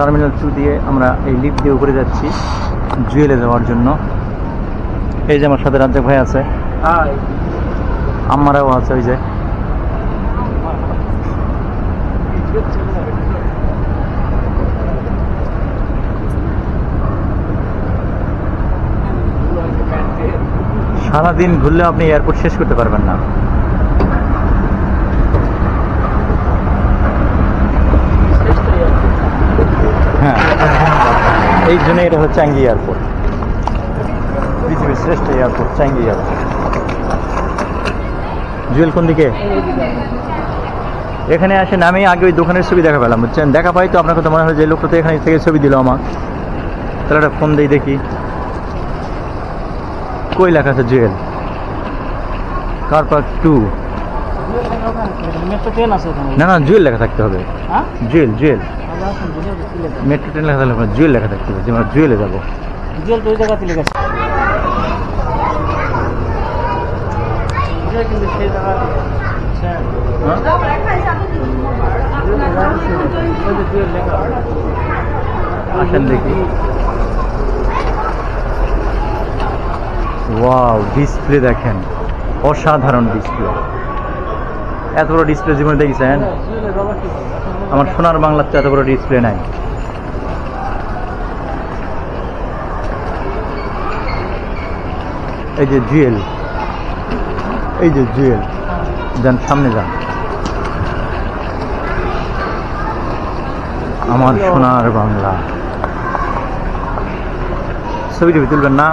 Terminal 2 দিয়ে আমরা এই লিফট দিয়ে উপরে যাচ্ছি জুয়েলে যাওয়ার জন্য। এই যে আমার সাথে রাজ্জাক ভাই আছে, আমারাও আছে। ওই যে সারাদিন ঘুরলে আপনি এয়ারপোর্ট শেষ করতে পারবেন না। হ্যাঁ, এই জন্য এটা হলো চাঙ্গি এয়ারপোর্ট, পৃথিবীর শ্রেষ্ঠ এয়ারপোর্ট চাঙ্গি এয়ারপোর্ট। জুয়েল কোন দিকে? এখানে আসেন, আমি আগে ওই দোকানের ছবি দেখা পেলাম, বুঝছেন? দেখা পাই তো আপনার কথা মনে হয় যে লোকটা তো এখানে থেকে ছবি দিল আমার, তাহলে একটা ফোন দিই দেখি কই লেখা আছে জুয়েল কার পার্ক 2। না না, জুয়েল লেখা থাকতে হবে। জুয়েল জুয়েল মেট্রো ট্রেন লেখা থাকলে জুয়েল লেখা থাকতে হবে যে আমরা জুয়েলে যাবো। জুয়েল তো ওই জায়গাতে লেখা আছে। আসেন দেখি। ওয়াও, ডিসপ্লে দেখেন, অসাধারণ ডিসপ্লে। এত বড় ডিসপ্লে জীবনে দেখেছেন? আমার সোনার বাংলাতে এত বড় ডিসপ্লে নাই। এই যে জুয়েল, এই যে জুয়েল, যান সামনে যান। আমার সোনার বাংলা। ছবি টবি তুলবেন না?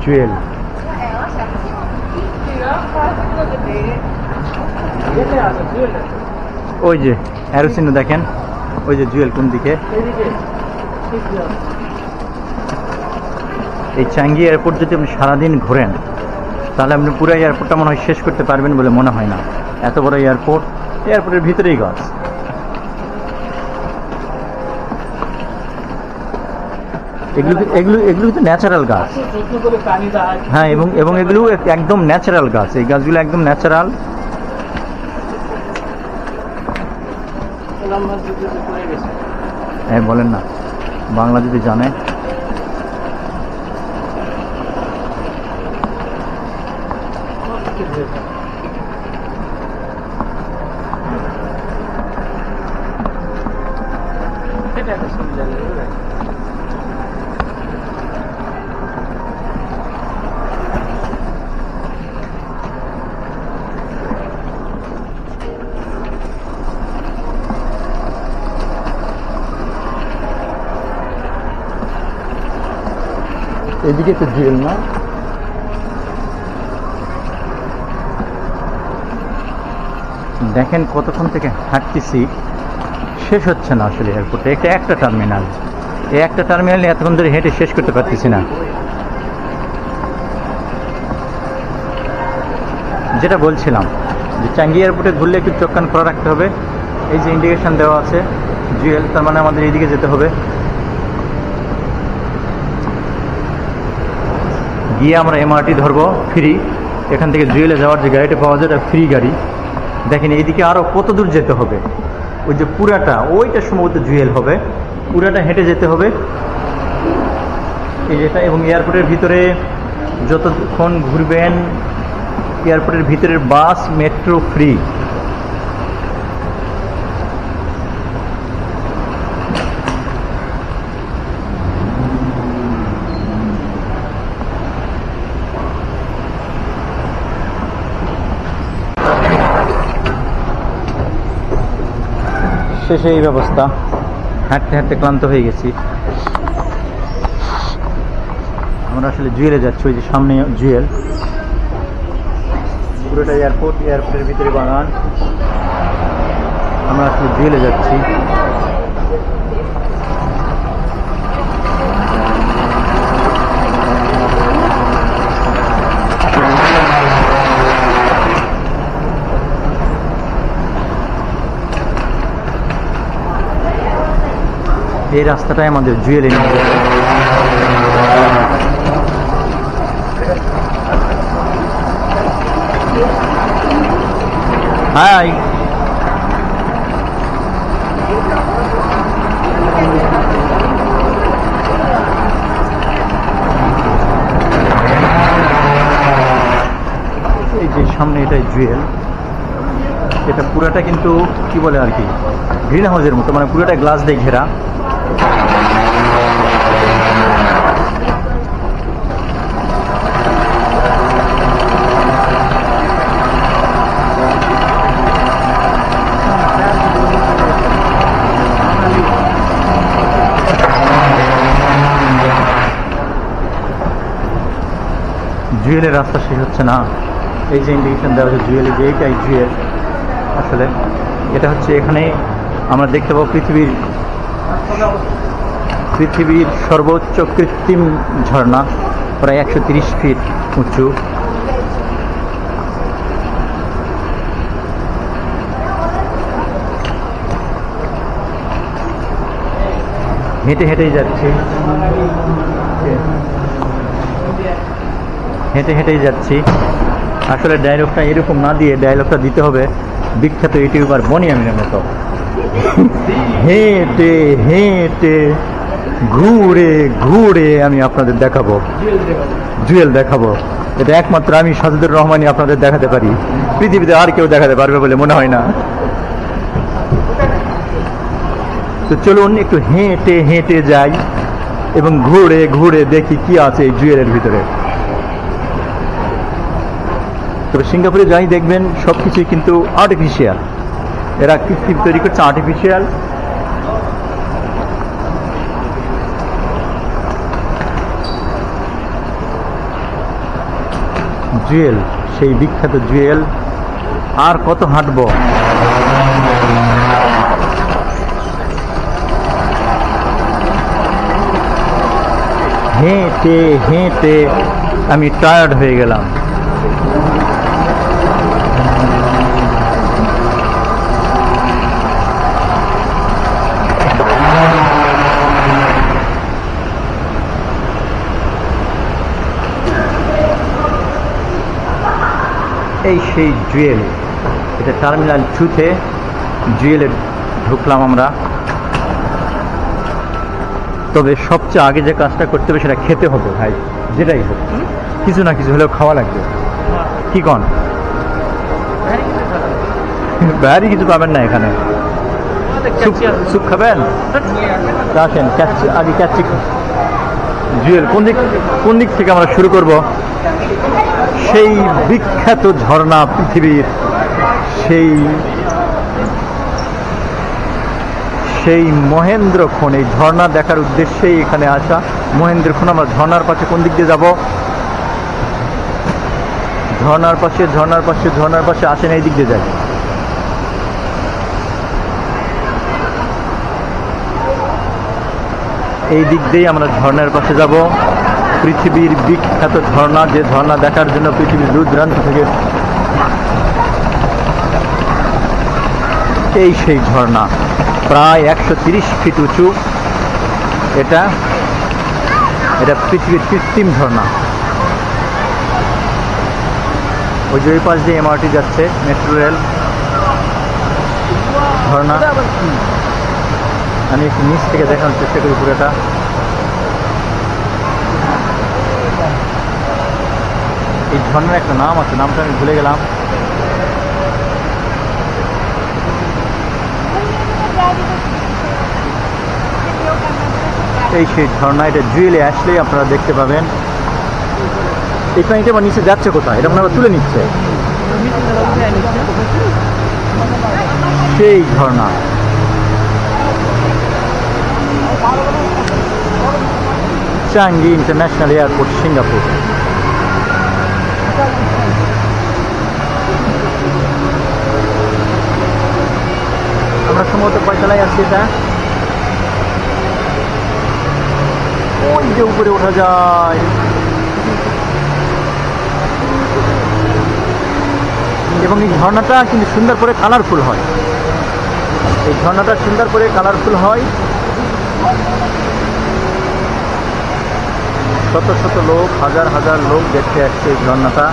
জুয়েল ওই যে অ্যারো চিহ্ন দেখেন, ওই যে জুয়েল কোন দিকে। এই চাঙ্গি এয়ারপোর্ট যদি আপনি সারাদিন ঘোরেন তাহলে আপনি পুরো এয়ারপোর্টটা মনে হয় শেষ করতে পারবেন বলে মনে হয় না। এত বড় এয়ারপোর্ট, এয়ারপোর্টের ভিতরেই গাছ। এগুলো এগুলো এগুলো তো ন্যাচারাল গাছ। হ্যাঁ, এবং এগুলো একদম ন্যাচারাল গাছ। এই গাছগুলো একদম ন্যাচারাল। হ্যাঁ, বলেন না, বাংলা যদি জানে। এদিকে তো জুয়েল না? দেখেন কতক্ষণ থেকে হাঁটতেছি, শেষ হচ্ছে না আসলে এয়ারপোর্টে। এটা একটা টার্মিনাল, এই একটা টার্মিনালে এতক্ষণ ধরে হেঁটে শেষ করতে পারতেছি না। যেটা বলছিলাম যে চাঙ্গি এয়ারপোর্টে ঘুরলে একটু চোখ কান খোলা রাখতে হবে। এই যে ইন্ডিকেশন দেওয়া আছে জুয়েল, তার মানে আমাদের এইদিকে যেতে হবে। গিয়ে আমরা এমআরটি ধরবো ফ্রি। এখান থেকে জুয়েলে যাওয়ার যে গাড়িটা পাওয়া যায় এটা ফ্রি গাড়ি। দেখেন এইদিকে আরও কত দূর যেতে হবে। ওই যে পুরাটা, ওইটা সম্ভবত জুয়েল হবে, পুরাটা হেঁটে যেতে হবে এই যেটা। এবং এয়ারপোর্টের ভিতরে যতক্ষণ ঘুরবেন, এয়ারপোর্টের ভিতরের বাস মেট্রো ফ্রি। শেষে এই ব্যবস্থা। হাঁটতে হাঁটতে ক্লান্ত হয়ে গেছি। আমরা আসলে জুয়েলে যাচ্ছি, ওই যে সামনে জুয়েল, পুরোটা এয়ারপোর্ট, এয়ারপোর্টের ভিতরে বাগান। আমরা আসলে জুয়েলে যাচ্ছি। এই রাস্তাটাই আমাদের জুয়েলে নিয়ে যাবে। হাই, এই যে সামনে এটাই জুয়েল। এটা পুরাটা কিন্তু কি বলে আর কি, গ্রিন হাউসের মতো, মানে পুরোটা গ্লাস দিয়ে ঘেরা। জুয়েলের রাস্তা শেষ হচ্ছে না। এই যে ইন্ডিকেশন দেওয়া হচ্ছে জুয়েলে, যে এইটাই জুয়েল। আসলে এটা হচ্ছে, এখানে আমরা দেখতে পাবো পৃথিবীর সর্বোচ্চ কৃত্রিম ঝর্ণা, প্রায় 130 ফিট উঁচু। হেঁটে হেঁটেই যাচ্ছি, হেঁটে হেঁটেই যাচ্ছি। আসলে ডায়লগটা এরকম না দিয়ে ডায়লগটা দিতে হবে বিখ্যাত ইউটিউবার বনি আমিনের মতো, হেঁটে হেঁটে ঘুরে ঘুরে আমি আপনাদের দেখাবো জুয়েল দেখাবো। এটা একমাত্র আমি সাজিদুর রহমানই আপনাদের দেখাতে পারি, পৃথিবীতে আর কেউ দেখাতে পারবে বলে মনে হয় না। তো চলুন একটু হেঁটে হেঁটে যাই এবং ঘুরে ঘুরে দেখি কি আছে এই জুয়েলের ভিতরে। তবে সিঙ্গাপুরে যাই দেখবেন সবকিছুই কিন্তু আর্টিফিশিয়াল, এরা কৃত্রিম তৈরি করছে, আর্টিফিশিয়াল। জুয়েল, সেই বিখ্যাত জুয়েল। আর কত হাঁটবো, হেঁটে হেঁটে আমি টায়ার্ড হয়ে গেলাম। এই সেই জুয়েল, এটা টার্মিনাল 2-তে জুয়েলে ঢুকলাম আমরা। তবে সবচেয়ে আগে যে কাজটা করতে হবে সেটা খেতে হবে ভাই, যেটাই হোক কিছু না কিছু হলেও খাওয়া লাগবে। কি কন, বাইরে কিছু পাবেন না এখানে। স্যুপ খাবেন? আসেন আগে ক্যাচি। জুয়েল কোন দিক থেকে আমরা শুরু করব? সেই বিখ্যাত ঝর্ণা পৃথিবীর, সেই মহেন্দ্রক্ষণ। এই ঝর্ণা দেখার উদ্দেশ্যেই এখানে আসা মহেন্দ্রক্ষণ। আমরা ঝর্ণার পাশে কোন দিক দিয়ে যাব? ঝর্ণার পাশে আসেন, এই দিক দিয়ে যাই। এই দিক দিয়েই আমরা ঝর্ণার পাশে যাব। পৃথিবীর বিখ্যাত ঝর্ণা, যে ঝর্ণা দেখার জন্য পৃথিবীর দূর দূরান্ত থেকে, এই সেই ঝর্ণা, প্রায় 130 ফিট উঁচু। এটা পৃথিবীর কৃত্রিম ঝর্ণা। ওই যে ওই পাশ দিয়ে MRT যাচ্ছে, মেট্রো রেল। ঝর্ণা আমি একটু নিচ থেকে দেখানোর চেষ্টা করি পুরোটা। এই ঝর্ণার একটা নাম আছে, নামটা আমি ভুলে গেলাম। এই সেই ঝর্ণা, এটা জুয়েলে আসলেই আপনারা দেখতে পাবেন। এই পানিটা আবার নিচে যাচ্ছে কোথায়? এটা মনে হয় তুলে নিচ্ছে। সেই ঝর্ণা, চাঙ্গি ইন্টারন্যাশনাল এয়ারপোর্ট, সিঙ্গাপুর। আমরা সম্ভবত কয়তলায় আছি এটা? ওই যে উপরে ওঠা যায়। এবং এই ঝর্ণাটা কিন্তু সুন্দর করে কালারফুল হয়। এই ঝর্ণাটা সুন্দর করে কালারফুল হয়। শত শত লোক, হাজার হাজার লোক দেখতে আসছে এই ঝর্ণাটা।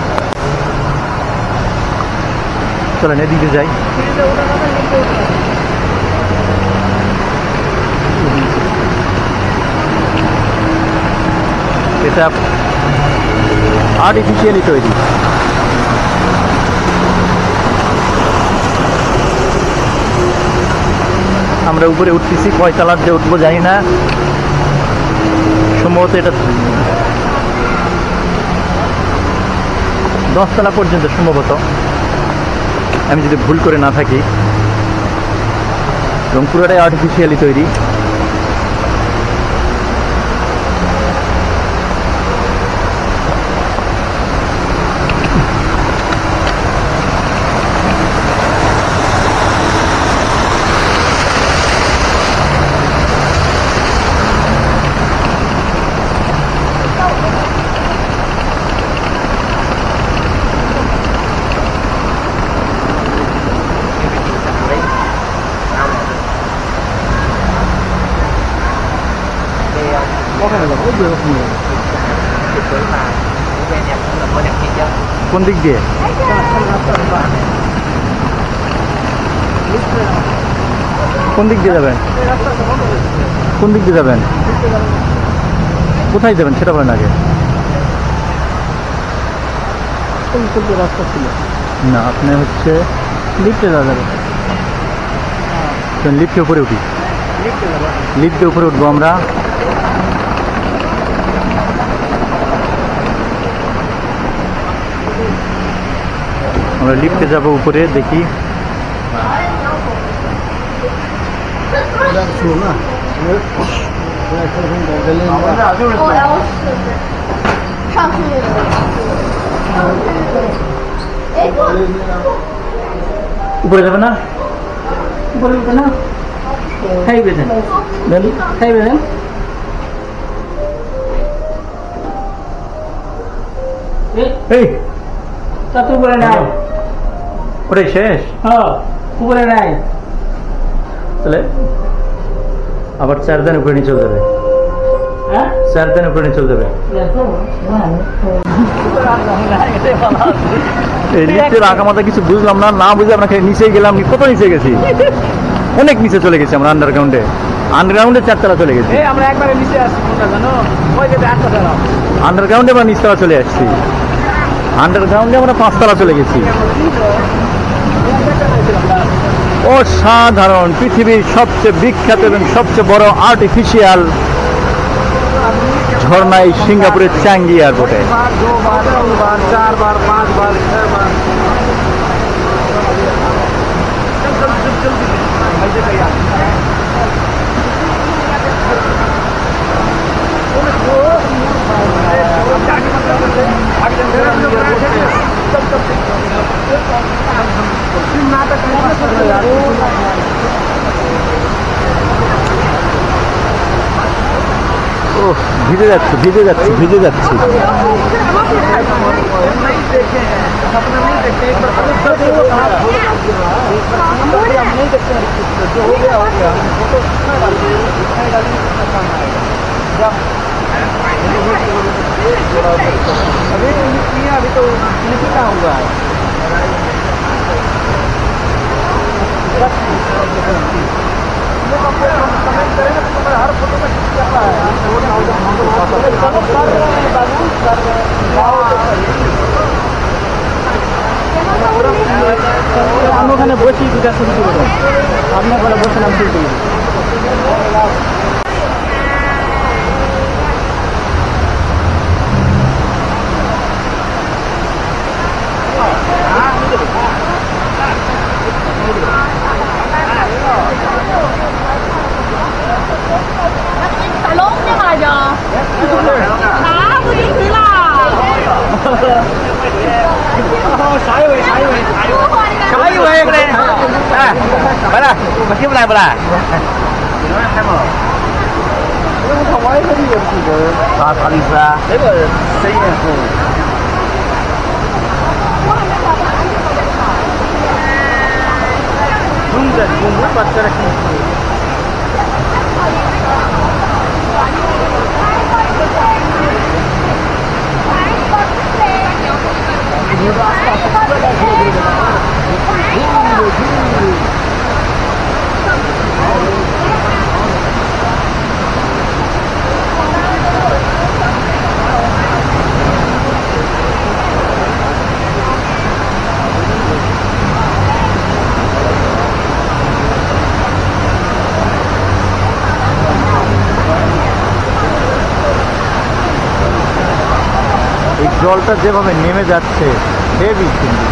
চলেন এদিকে যাই। এটা আর্টিফিশিয়ালি তৈরি। আমরা উপরে উঠতেছি, কয় তলার দিয়ে উঠবো জানি না। সম্ভবত এটা 10 তলা পর্যন্ত সম্ভবত, আমি যদি ভুল করে না থাকি। এবং পুরোটাই আর্টিফিশিয়ালি তৈরি। কোন দিক দিয়ে? কোন দিক দিয়ে যাবেন? কোন দিক দিয়ে যাবেন? কোথায় যাবেন সেটা বলেন আগে। রাস্তা ছিল না, আপনি হচ্ছে লিফটে যাওয়া যাবে। লিফটে উপরে উঠি, লিফটে উপরে উঠবো আমরা। আমরা লিফটে যাব উপরে, দেখি। উপরে যাবে না? উপরে উঠবে না? খাইবে দেন, খাইবে দেন। এই তা তো উপরে নাই, ওটাই শেষ। হ্যাঁ উপরে নাই, তাহলে আবার 4 দিন উপরে নিয়ে চলে যাবে। 4 দিন উপরে নিয়ে চলে যাবে। এই লিফটের আগামাথা কিছু বুঝলাম না, না বুঝে আমরা নিচে গেলাম। কত নিচে গেছি? অনেক নিচে চলে গেছি আমরা। আন্ডারগ্রাউন্ডে 4 তলা চলে গেছি। আমরা একবারে নিচে আসছি, আন্ডারগ্রাউন্ডে আমরা নিচ তলা চলে আসছি। আন্ডারগ্রাউন্ডে আমরা 5 তলা চলে গেছি। অসাধারণ, পৃথিবীর সবচেয়ে বিখ্যাত এবং সবচেয়ে বড় আর্টিফিশিয়াল ঝর্ণা এই সিঙ্গাপুরের চাঙ্গি এয়ারপোর্টে। ও ভিজে যাচ্ছে, ভিজে যাচ্ছে, ভিজে যাচ্ছি। अभी तो क्या हुआ है? हर फोटो में हम ওখানে বসি দুটা শুরু করবো। আপনি ওখানে বসে নাম শুরু করবো। Talong niya kaya. Mà kiếm lại bờ lại. Nói hay mà. Không có cái gì được. Sao sao đi ra? Đấy mà xây nhà cổ. Đúng rồi, cùng với bát ra khi. জলটা যেভাবে নেমে যাচ্ছে heavy কিন্তু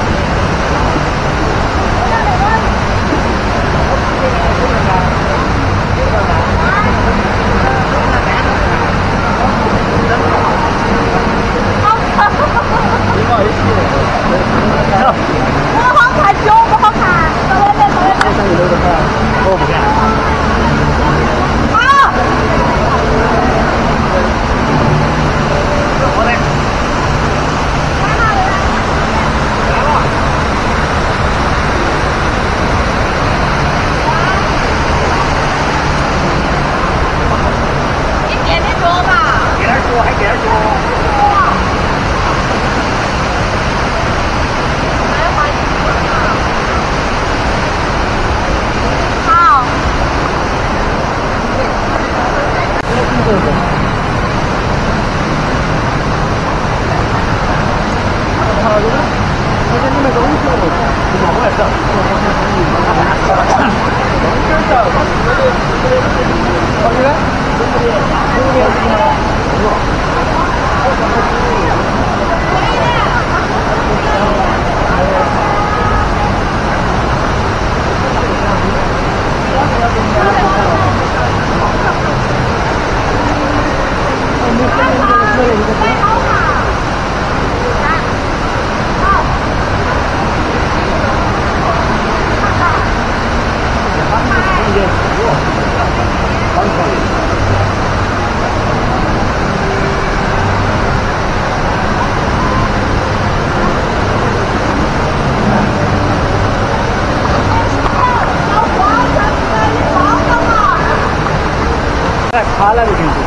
খাওয়া লাগবে কিন্তু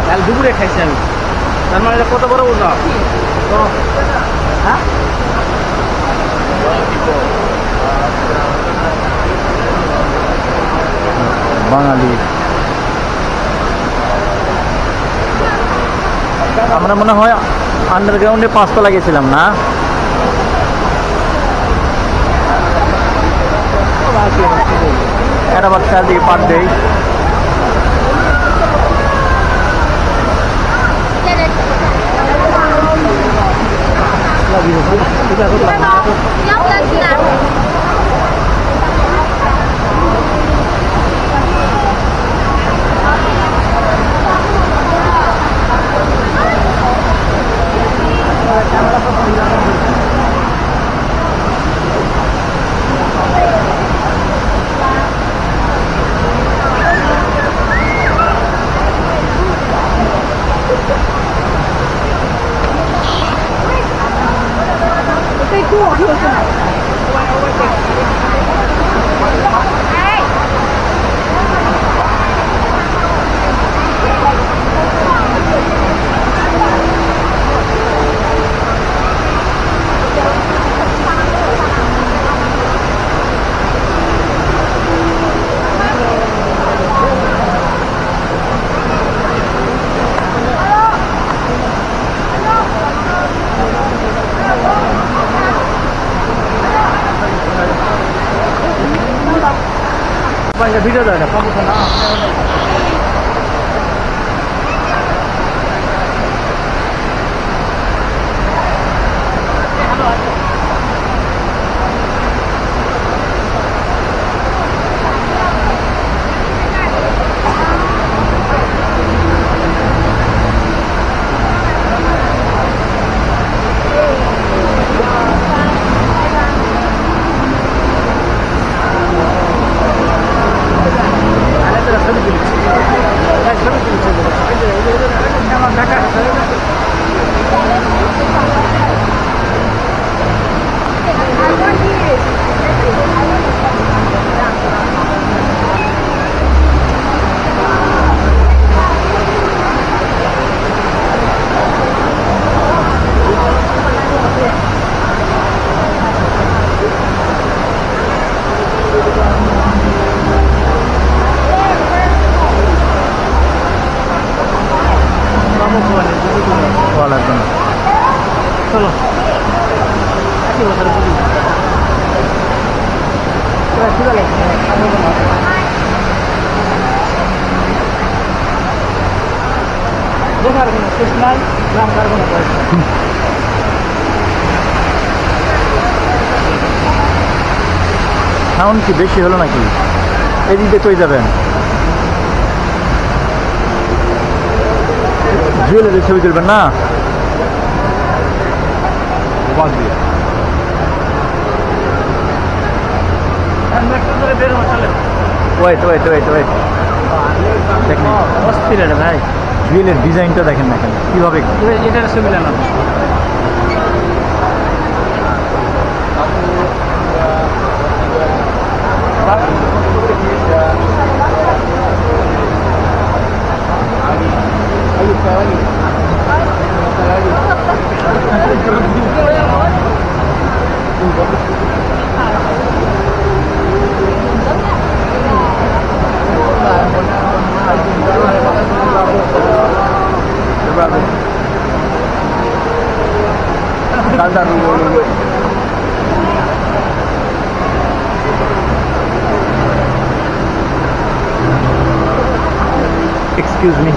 কাল দুপুরে খাইছি আমি তার মানে কত বড় ওজা তো হ্যাঁ বাঙালি আমরা মনে হয় আন্ডারগ্রাউন্ডে 5 তলা গেছিলাম না এটা বাচ্চা দিয়ে পার দেয় ভিডিও দেয় না সমস্যা না হওয়া লাগবে না। চলো একই বছর বুঝি দেখার কোনো শেষ নাই, নামকার কোনো বয়স নাই। সাউন্ড কি বেশি হলো নাকি? এদিকে কই যাবেন? জুয়েলারি ছবি তুলবেন না? বের হওয়া চলে ওয়েট ওয়েট ওয়েট ওয়েট দেখেন অস্থির রে ভাই, জুয়েলের ডিজাইনটা দেখেন না কেন কীভাবে। এটার ছবি না এক্সকিউজ মি।